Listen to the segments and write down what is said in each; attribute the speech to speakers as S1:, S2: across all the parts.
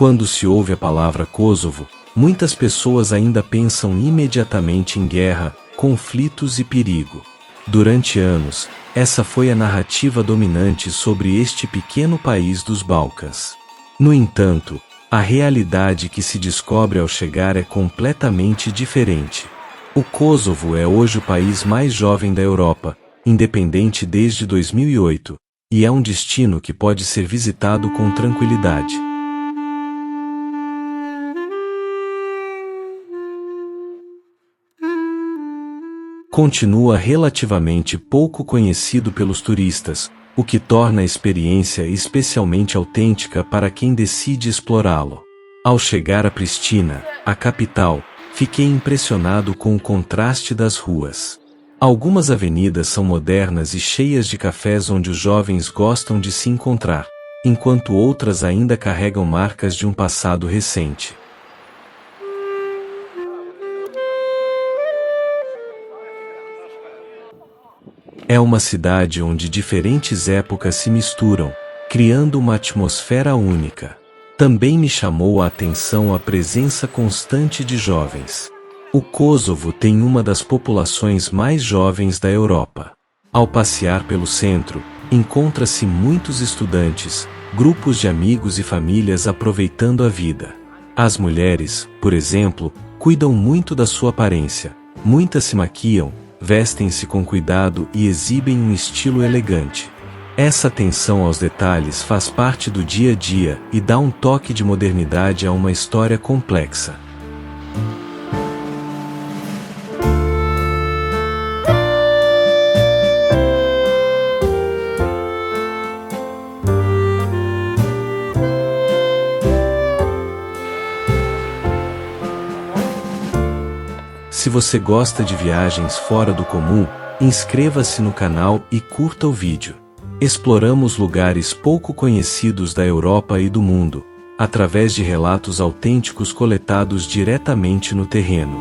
S1: Quando se ouve a palavra Kosovo, muitas pessoas ainda pensam imediatamente em guerra, conflitos e perigo. Durante anos, essa foi a narrativa dominante sobre este pequeno país dos Balcãs. No entanto, a realidade que se descobre ao chegar é completamente diferente. O Kosovo é hoje o país mais jovem da Europa, independente desde 2008, e é um destino que pode ser visitado com tranquilidade. Continua relativamente pouco conhecido pelos turistas, o que torna a experiência especialmente autêntica para quem decide explorá-lo. Ao chegar a Pristina, a capital, fiquei impressionado com o contraste das ruas. Algumas avenidas são modernas e cheias de cafés onde os jovens gostam de se encontrar, enquanto outras ainda carregam marcas de um passado recente. É uma cidade onde diferentes épocas se misturam, criando uma atmosfera única. Também me chamou a atenção a presença constante de jovens. O Kosovo tem uma das populações mais jovens da Europa. Ao passear pelo centro, encontra-se muitos estudantes, grupos de amigos e famílias aproveitando a vida. As mulheres, por exemplo, cuidam muito da sua aparência. Muitas se maquiam, vestem-se com cuidado e exibem um estilo elegante. Essa atenção aos detalhes faz parte do dia a dia e dá um toque de modernidade a uma história complexa. Se você gosta de viagens fora do comum, inscreva-se no canal e curta o vídeo. Exploramos lugares pouco conhecidos da Europa e do mundo, através de relatos autênticos coletados diretamente no terreno.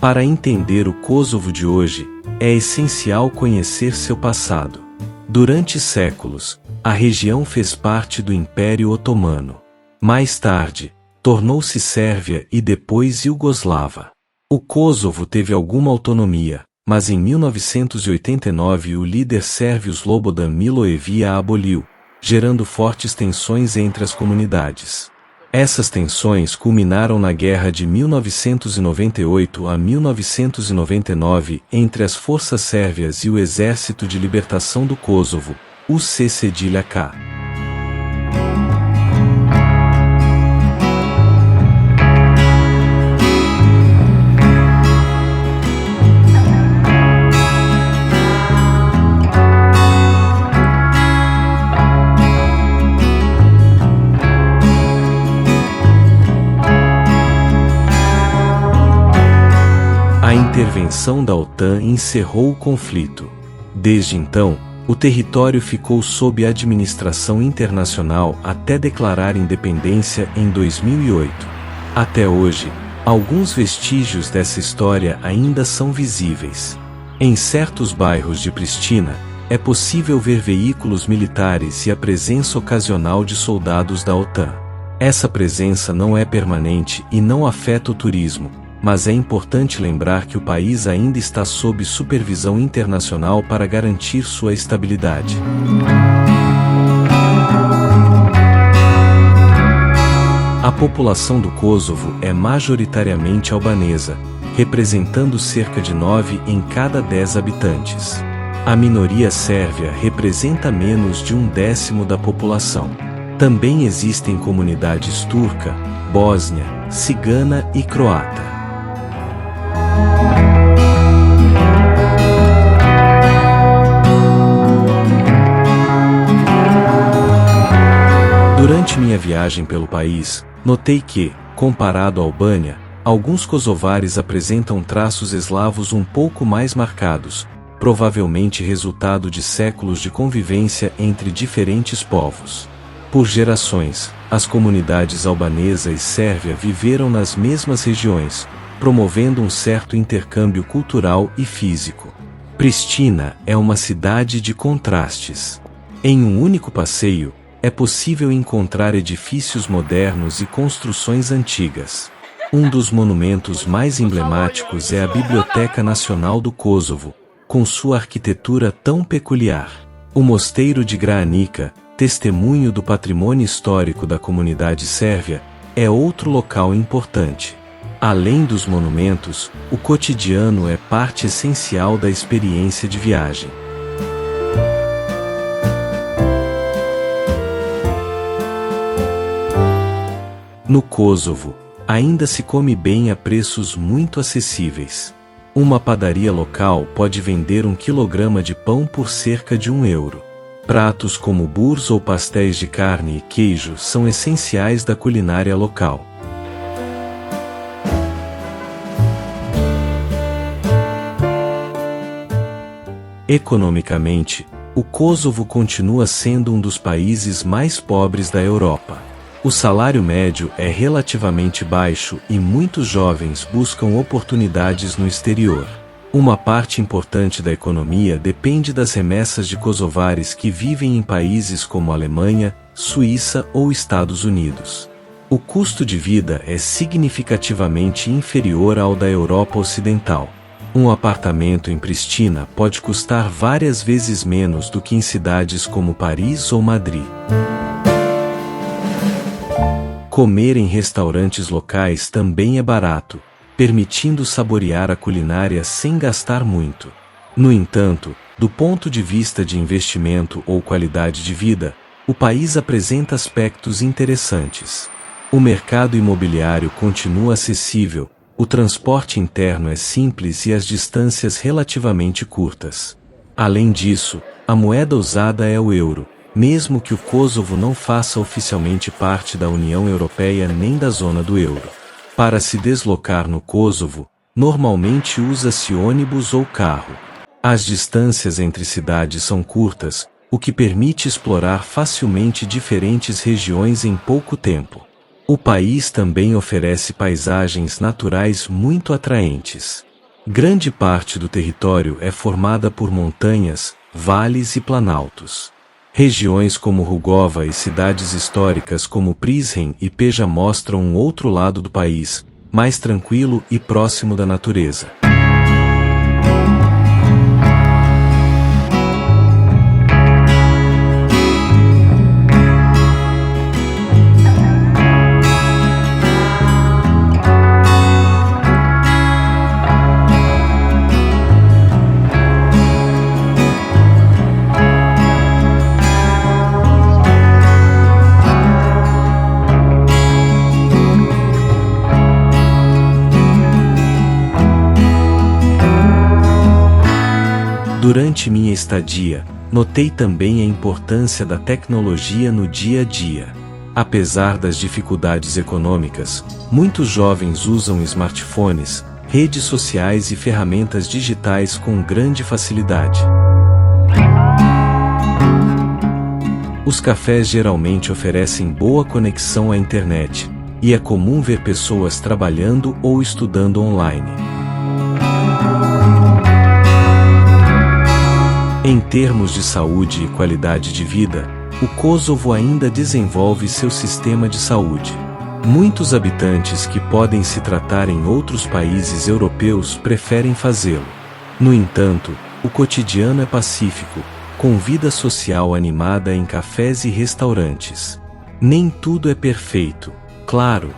S1: Para entender o Kosovo de hoje, é essencial conhecer seu passado. Durante séculos, a região fez parte do Império Otomano. Mais tarde, tornou-se Sérvia e depois Iugoslava. O Kosovo teve alguma autonomia, mas em 1989 o líder sérvio Slobodan Milošević a aboliu, gerando fortes tensões entre as comunidades. Essas tensões culminaram na Guerra de 1998 a 1999 entre as forças sérvias e o Exército de Libertação do Kosovo, o CCDLK. A intervenção da OTAN encerrou o conflito. Desde então, o território ficou sob administração internacional até declarar independência em 2008. Até hoje, alguns vestígios dessa história ainda são visíveis. Em certos bairros de Pristina, é possível ver veículos militares e a presença ocasional de soldados da OTAN. Essa presença não é permanente e não afeta o turismo, mas é importante lembrar que o país ainda está sob supervisão internacional para garantir sua estabilidade. A população do Kosovo é majoritariamente albanesa, representando cerca de 9 em cada 10 habitantes. A minoria sérvia representa menos de 1/10 da população. Também existem comunidades turca, bósnia, cigana e croata. Durante minha viagem pelo país, notei que, comparado à Albânia, alguns kosovares apresentam traços eslavos um pouco mais marcados, provavelmente resultado de séculos de convivência entre diferentes povos. Por gerações, as comunidades albanesa e sérvia viveram nas mesmas regiões, promovendo um certo intercâmbio cultural e físico. Pristina é uma cidade de contrastes. Em um único passeio, é possível encontrar edifícios modernos e construções antigas. Um dos monumentos mais emblemáticos é a Biblioteca Nacional do Kosovo, com sua arquitetura tão peculiar. O Mosteiro de Granica, testemunho do patrimônio histórico da comunidade sérvia, é outro local importante. Além dos monumentos, o cotidiano é parte essencial da experiência de viagem. No Kosovo, ainda se come bem a preços muito acessíveis. Uma padaria local pode vender 1 quilograma de pão por cerca de €1. Pratos como burs ou pastéis de carne e queijo são essenciais da culinária local. Economicamente, o Kosovo continua sendo um dos países mais pobres da Europa. O salário médio é relativamente baixo e muitos jovens buscam oportunidades no exterior. Uma parte importante da economia depende das remessas de kosovares que vivem em países como Alemanha, Suíça ou Estados Unidos. O custo de vida é significativamente inferior ao da Europa Ocidental. Um apartamento em Pristina pode custar várias vezes menos do que em cidades como Paris ou Madrid. Comer em restaurantes locais também é barato, permitindo saborear a culinária sem gastar muito. No entanto, do ponto de vista de investimento ou qualidade de vida, o país apresenta aspectos interessantes. O mercado imobiliário continua acessível, o transporte interno é simples e as distâncias relativamente curtas. Além disso, a moeda usada é o euro, mesmo que o Kosovo não faça oficialmente parte da União Europeia nem da zona do euro. Para se deslocar no Kosovo, normalmente usa-se ônibus ou carro. As distâncias entre cidades são curtas, o que permite explorar facilmente diferentes regiões em pouco tempo. O país também oferece paisagens naturais muito atraentes. Grande parte do território é formada por montanhas, vales e planaltos. Regiões como Rugova e cidades históricas como Prizren e Peja mostram um outro lado do país, mais tranquilo e próximo da natureza. Durante minha estadia, notei também a importância da tecnologia no dia a dia. Apesar das dificuldades econômicas, muitos jovens usam smartphones, redes sociais e ferramentas digitais com grande facilidade. Os cafés geralmente oferecem boa conexão à internet, e é comum ver pessoas trabalhando ou estudando online. Em termos de saúde e qualidade de vida, o Kosovo ainda desenvolve seu sistema de saúde. Muitos habitantes que podem se tratar em outros países europeus preferem fazê-lo. No entanto, o cotidiano é pacífico, com vida social animada em cafés e restaurantes. Nem tudo é perfeito, claro.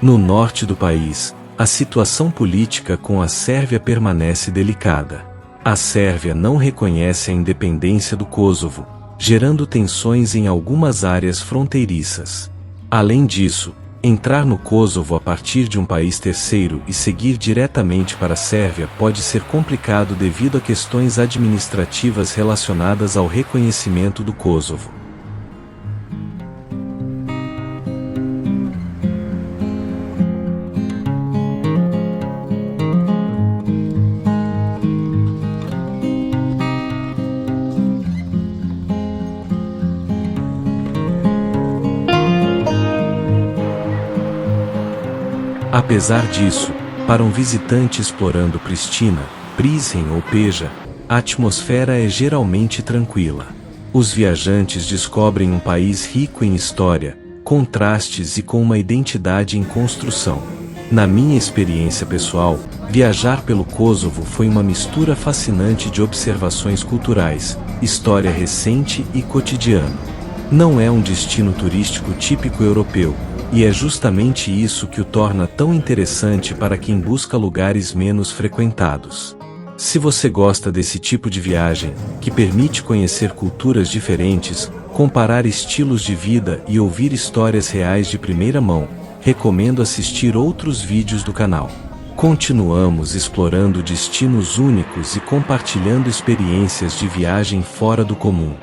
S1: No norte do país, a situação política com a Sérvia permanece delicada. A Sérvia não reconhece a independência do Kosovo, gerando tensões em algumas áreas fronteiriças. Além disso, entrar no Kosovo a partir de um país terceiro e seguir diretamente para a Sérvia pode ser complicado devido a questões administrativas relacionadas ao reconhecimento do Kosovo. Apesar disso, para um visitante explorando Pristina, Prizren ou Peja, a atmosfera é geralmente tranquila. Os viajantes descobrem um país rico em história, contrastes e com uma identidade em construção. Na minha experiência pessoal, viajar pelo Kosovo foi uma mistura fascinante de observações culturais, história recente e cotidiano. Não é um destino turístico típico europeu, e é justamente isso que o torna tão interessante para quem busca lugares menos frequentados. Se você gosta desse tipo de viagem, que permite conhecer culturas diferentes, comparar estilos de vida e ouvir histórias reais de primeira mão, recomendo assistir outros vídeos do canal. Continuamos explorando destinos únicos e compartilhando experiências de viagem fora do comum.